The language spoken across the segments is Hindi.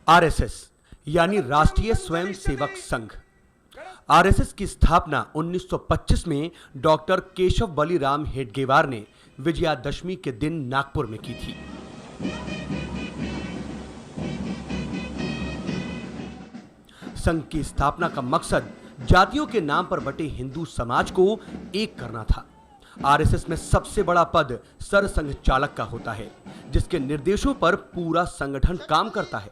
आरएसएस यानी राष्ट्रीय स्वयंसेवक संघ। आरएसएस की स्थापना 1925 में डॉक्टर केशव बलिराम हेडगेवार ने विजयादशमी के दिन नागपुर में की थी। संघ की स्थापना का मकसद जातियों के नाम पर बटे हिंदू समाज को एक करना था। आरएसएस में सबसे बड़ा पद सरसंघ चालक का होता है, जिसके निर्देशों पर पूरा संगठन काम करता है।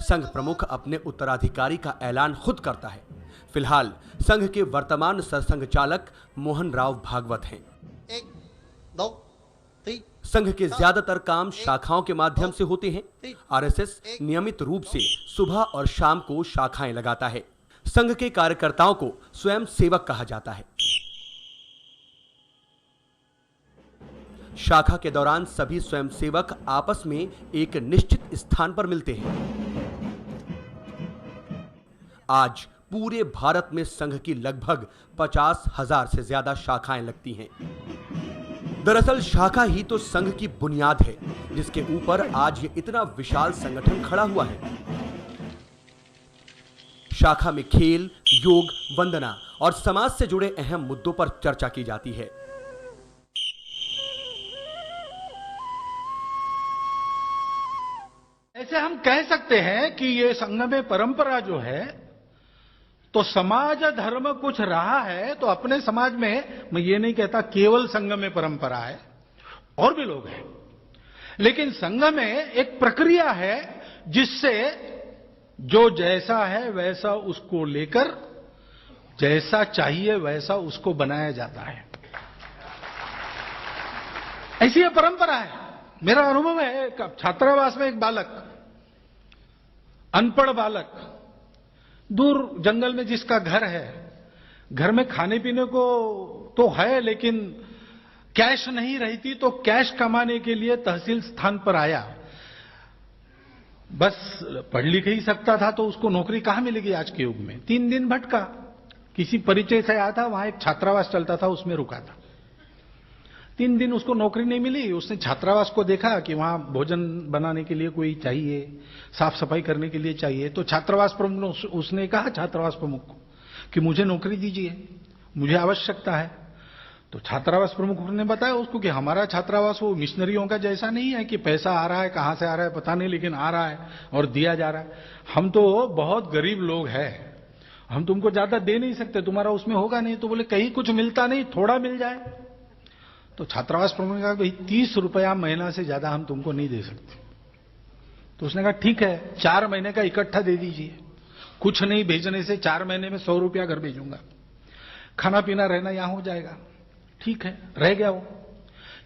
संघ प्रमुख अपने उत्तराधिकारी का ऐलान खुद करता है। फिलहाल संघ के वर्तमान सरसंघ चालक मोहन राव भागवत हैं। 1, 2, 3। संघ के ज्यादातर काम शाखाओं के माध्यम से होते हैं। आरएसएस नियमित रूप से सुबह और शाम को शाखाएं लगाता है। संघ के कार्यकर्ताओं को स्वयं सेवक कहा जाता है। शाखा के दौरान सभी स्वयंसेवक आपस में एक निश्चित स्थान पर मिलते हैं। आज पूरे भारत में संघ की लगभग 50,000 से ज्यादा शाखाएं लगती हैं। दरअसल शाखा ही तो संघ की बुनियाद है, जिसके ऊपर आज ये इतना विशाल संगठन खड़ा हुआ है। शाखा में खेल, योग, वंदना और समाज से जुड़े अहम मुद्दों पर चर्चा की जाती है। ऐसे हम कह सकते हैं कि ये संघ में परंपरा जो है, तो समाज धर्म कुछ रहा है तो अपने समाज में, मैं ये नहीं कहता केवल संघ में परंपरा है, और भी लोग हैं, लेकिन संघ में एक प्रक्रिया है जिससे जो जैसा है वैसा उसको लेकर जैसा चाहिए वैसा उसको बनाया जाता है। ऐसी ये परंपरा है। मेरा अनुभव है, छात्रावास में एक बालक, अनपढ़ बालक, दूर जंगल में जिसका घर है, घर में खाने पीने को तो है लेकिन कैश नहीं रहती, तो कैश कमाने के लिए तहसील स्थान पर आया। बस पढ़ लिख ही सकता था तो उसको नौकरी कहां मिलेगी आज के युग में। 3 दिन भटका, किसी परिचय से आया था, वहां एक छात्रावास चलता था, उसमें रुका था। 3 दिन उसको नौकरी नहीं मिली। उसने छात्रावास को देखा कि वहां भोजन बनाने के लिए कोई चाहिए, साफ सफाई करने के लिए चाहिए। तो छात्रावास प्रमुख ने उसने कहा छात्रावास प्रमुख को कि मुझे नौकरी दीजिए, मुझे आवश्यकता है। तो छात्रावास प्रमुख ने बताया उसको कि हमारा छात्रावास वो मिशनरियों का जैसा नहीं है कि पैसा आ रहा है, कहां से आ रहा है पता नहीं, लेकिन आ रहा है और दिया जा रहा है। हम तो बहुत गरीब लोग हैं, हम तुमको ज्यादा दे नहीं सकते, तुम्हारा उसमें होगा नहीं। तो बोले कहीं कुछ मिलता नहीं, थोड़ा मिल जाए। तो छात्रावास प्रमुख ने कहा भाई 30 रुपया महीना से ज्यादा हम तुमको नहीं दे सकते। तो उसने कहा ठीक है, 4 महीने का इकट्ठा दे दीजिए, कुछ नहीं भेजने से 4 महीने में 100 रुपया घर भेजूंगा, खाना पीना रहना यहां हो जाएगा। ठीक है, रह गया वो।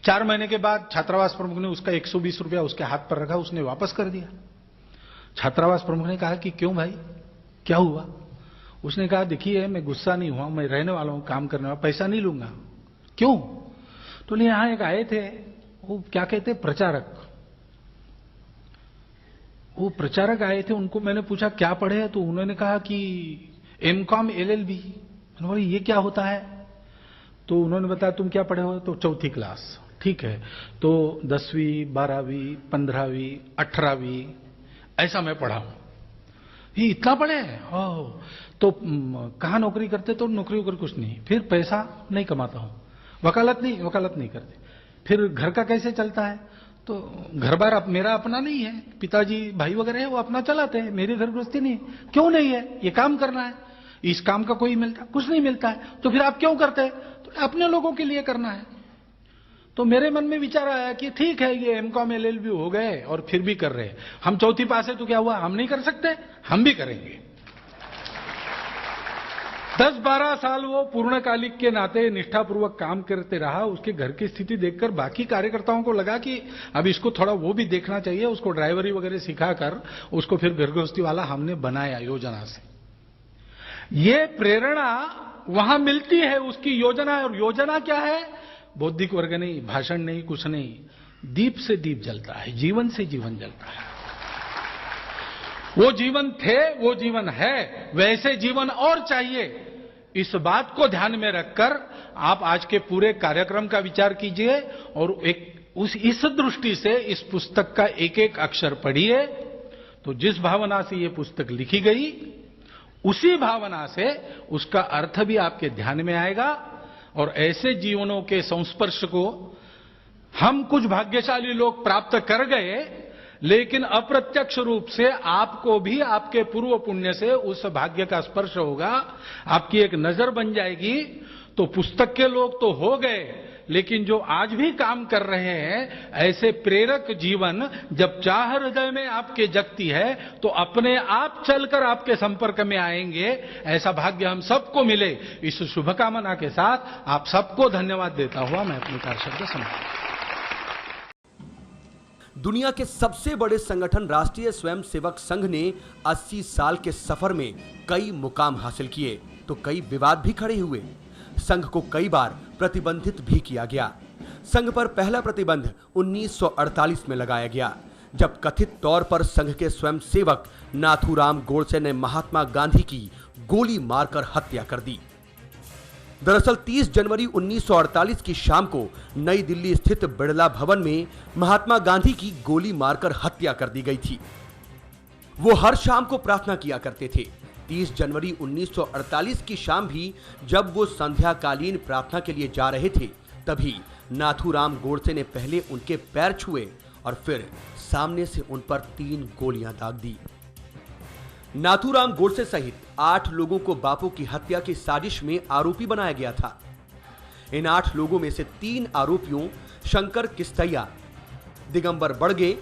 4 महीने के बाद छात्रावास प्रमुख ने उसका 120 रुपया उसके हाथ पर रखा, उसने वापस कर दिया। छात्रावास प्रमुख ने कहा कि क्यों भाई, क्या हुआ? उसने कहा देखिए मैं गुस्सा नहीं हुआ, मैं रहने वाला हूं, काम करने वाला, पैसा नहीं लूंगा। क्यों? तो यहां एक आए थे, वो क्या कहते प्रचारक, वो प्रचारक आए थे, उनको मैंने पूछा क्या पढ़े हैं, तो उन्होंने कहा कि एमकॉम LLB। मैंने बोला ये क्या होता है? तो उन्होंने बताया तुम क्या पढ़े हो? तो 4th क्लास। ठीक है, तो 10वीं 12वीं 15वीं 18वीं ऐसा मैं पढ़ा हूं। ये इतना पढ़े हैं? ओह, तो कहां नौकरी करते? तो नौकरी वोकरी कुछ नहीं, फिर पैसा नहीं कमाता हूं, वकालत नहीं करते। फिर घर का कैसे चलता है? तो घर बार अब मेरा अपना नहीं है, पिताजी भाई वगैरह है वो अपना चलाते हैं, मेरी घर गृहस्थी नहीं है। क्यों नहीं है? ये काम करना है, इस काम का कोई मिलता कुछ नहीं मिलता है, तो फिर आप क्यों करते हैं? तो अपने लोगों के लिए करना है। तो मेरे मन में विचार आया कि ठीक है ये एमकॉम LLB हो गए और फिर भी कर रहे हैं, हम 4th पास है तो क्या हुआ, हम नहीं कर सकते? हम भी करेंगे। 10-12 साल वो पूर्णकालिक के नाते निष्ठापूर्वक काम करते रहा। उसके घर की स्थिति देखकर बाकी कार्यकर्ताओं को लगा कि अब इसको थोड़ा वो भी देखना चाहिए। उसको ड्राइवरी वगैरह सिखाकर उसको फिर घर गृहस्थी वाला हमने बनाया योजना से। ये प्रेरणा वहां मिलती है उसकी योजना। और योजना क्या है? बौद्धिक वर्ग नहीं, भाषण नहीं, कुछ नहीं, दीप से दीप जलता है, जीवन से जीवन जलता है। वो जीवन थे, वो जीवन है, वैसे जीवन और चाहिए। इस बात को ध्यान में रखकर आप आज के पूरे कार्यक्रम का विचार कीजिए और इस दृष्टि से इस पुस्तक का एक एक अक्षर पढ़िए तो जिस भावना से ये पुस्तक लिखी गई, उसी भावना से उसका अर्थ भी आपके ध्यान में आएगा और ऐसे जीवनों के संस्पर्श को हम कुछ भाग्यशाली लोग प्राप्त कर गए, लेकिन अप्रत्यक्ष रूप से आपको भी आपके पूर्व पुण्य से उस भाग्य का स्पर्श होगा, आपकी एक नजर बन जाएगी। तो पुस्तक के लोग तो हो गए, लेकिन जो आज भी काम कर रहे हैं, ऐसे प्रेरक जीवन जब चाह हृदय में आपके जगती है तो अपने आप चलकर आपके संपर्क में आएंगे। ऐसा भाग्य हम सबको मिले, इस शुभकामना के साथ आप सबको धन्यवाद देता हुआ मैं अपने कार्यशब्द समाप्त। दुनिया के सबसे बड़े संगठन राष्ट्रीय स्वयंसेवक संघ ने 80 साल के सफर में कई मुकाम हासिल किए तो कई विवाद भी खड़े हुए। संघ को कई बार प्रतिबंधित भी किया गया। संघ पर पहला प्रतिबंध 1948 में लगाया गया, जब कथित तौर पर संघ के स्वयंसेवक नाथूराम गोडसे ने महात्मा गांधी की गोली मारकर हत्या कर दी। दरअसल 30 जनवरी 1948 की शाम को नई दिल्ली स्थित बिड़ला भवन में महात्मा गांधी की गोली मारकर हत्या कर दी गई थी। वो हर शाम को प्रार्थना किया करते थे। 30 जनवरी 1948 की शाम भी जब वो संध्याकालीन प्रार्थना के लिए जा रहे थे, तभी नाथूराम गोडसे ने पहले उनके पैर छुए और फिर सामने से उन पर 3 गोलियां दाग दी। नाथूराम गोडसे सहित 8 लोगों को बापू की हत्या की साजिश में आरोपी बनाया गया था। इन 8 लोगों में से 3 आरोपियों शंकर किस्तैया, दिगंबर बड़गे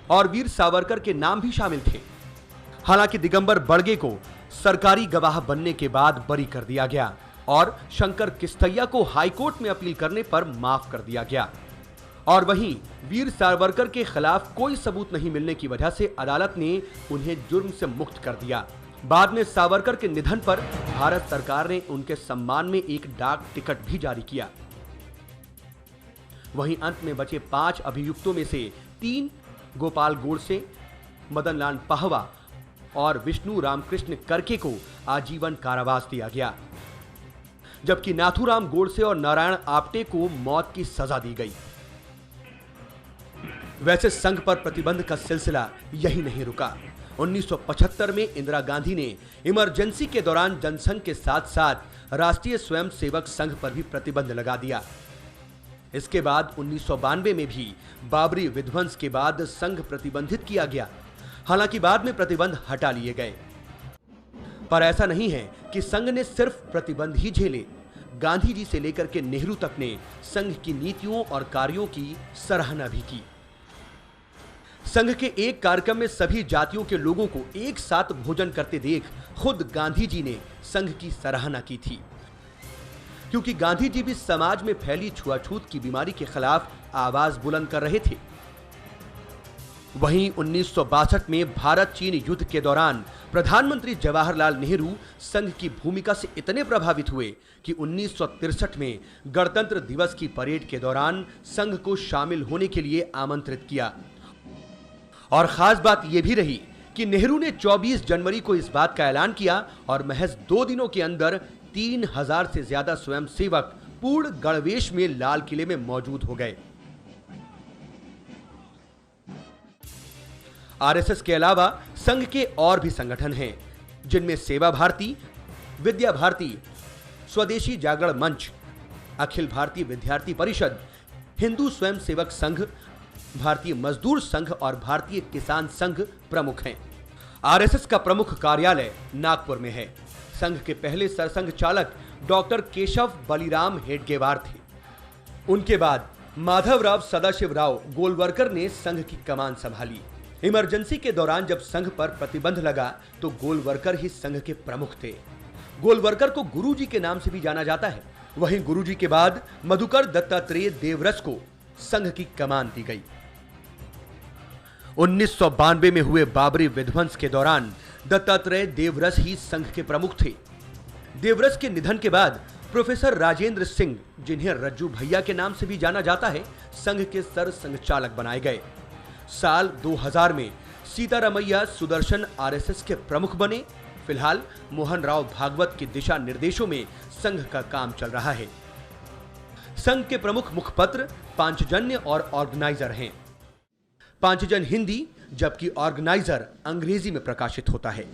और वीर सावरकर के नाम भी शामिल थे। हालांकि दिगंबर बड़गे को सरकारी गवाह बनने के बाद बरी कर दिया गया और शंकर किस्तैया को हाईकोर्ट में अपील करने पर माफ कर दिया गया। और वहीं वीर सावरकर के खिलाफ कोई सबूत नहीं मिलने की वजह से अदालत ने उन्हें जुर्म से मुक्त कर दिया। बाद में सावरकर के निधन पर भारत सरकार ने उनके सम्मान में एक डाक टिकट भी जारी किया। वहीं अंत में बचे 5 अभियुक्तों में से 3 गोपाल गोडसे, मदन लाल पाहवा और विष्णु रामकृष्ण करके को आजीवन कारावास दिया गया, जबकि नाथूराम गोडसे और नारायण आप्टे को मौत की सजा दी गई। वैसे संघ पर प्रतिबंध का सिलसिला यही नहीं रुका। 1975 में इंदिरा गांधी ने इमरजेंसी के दौरान जनसंघ के साथ साथ राष्ट्रीय स्वयंसेवक संघ पर भी प्रतिबंध लगा दिया। इसके बाद 1992 में भी बाबरी विध्वंस के बाद संघ प्रतिबंधित किया गया। हालांकि बाद में प्रतिबंध हटा लिए गए। पर ऐसा नहीं है कि संघ ने सिर्फ प्रतिबंध ही झेले। गांधी जी से लेकर के नेहरू तक ने संघ की नीतियों और कार्यों की सराहना भी की। संघ के एक कार्यक्रम में सभी जातियों के लोगों को एक साथ भोजन करते देख खुद गांधी जी ने संघ की सराहना की थी, क्योंकि गांधी जी भी समाज में फैली छुआछूत की बीमारी के खिलाफ आवाज बुलंद कर रहे थे। वहीं 1962 में भारत चीन युद्ध के दौरान प्रधानमंत्री जवाहरलाल नेहरू संघ की भूमिका से इतने प्रभावित हुए कि 1963 में गणतंत्र दिवस की परेड के दौरान संघ को शामिल होने के लिए आमंत्रित किया। और खास बात यह भी रही कि नेहरू ने 24 जनवरी को इस बात का ऐलान किया और महज 2 दिनों के अंदर 3000 से ज्यादा स्वयंसेवक पूर्ण गणवेश में लाल किले में मौजूद हो गए। आरएसएस के अलावा संघ के और भी संगठन हैं, जिनमें सेवा भारती, विद्या भारती, स्वदेशी जागरण मंच, अखिल भारतीय विद्यार्थी परिषद, हिंदू स्वयंसेवक संघ, भारतीय मजदूर संघ और भारतीय किसान संघ प्रमुख हैं। आरएसएस का प्रमुख कार्यालय नागपुर में है। संघ के पहले सरसंघ चालक डॉक्टर केशव बलिराम हेडगेवार थे। उनके बाद माधवराव सदाशिवराव गोलवरकर ने संघ की कमान संभाली। इमरजेंसी के दौरान जब संघ पर प्रतिबंध लगा तो गोलवरकर ही संघ के प्रमुख थे। गोलवरकर को गुरुजी के नाम से भी जाना जाता है। वहीं गुरुजी के बाद मधुकर दत्तात्रेय देवरस को संघ की कमान दी गई। 1992 में हुए बाबरी विध्वंस के दौरान दत्तात्रेय देवरस ही संघ के प्रमुख थे। देवरस के निधन के बाद प्रोफेसर राजेंद्र सिंह, जिन्हें रज्जू भैया के नाम से भी जाना जाता है, संघ के सरसंघ चालक बनाए गए। साल 2000 में सीतारामैया सुदर्शन आरएसएस के प्रमुख बने। फिलहाल मोहन राव भागवत के दिशा निर्देशों में संघ का काम चल रहा है। संघ के प्रमुख मुखपत्र पांचजन्य और ऑर्गेनाइजर हैं। पांचजन हिंदी, जबकि ऑर्गेनाइजर अंग्रेजी में प्रकाशित होता है।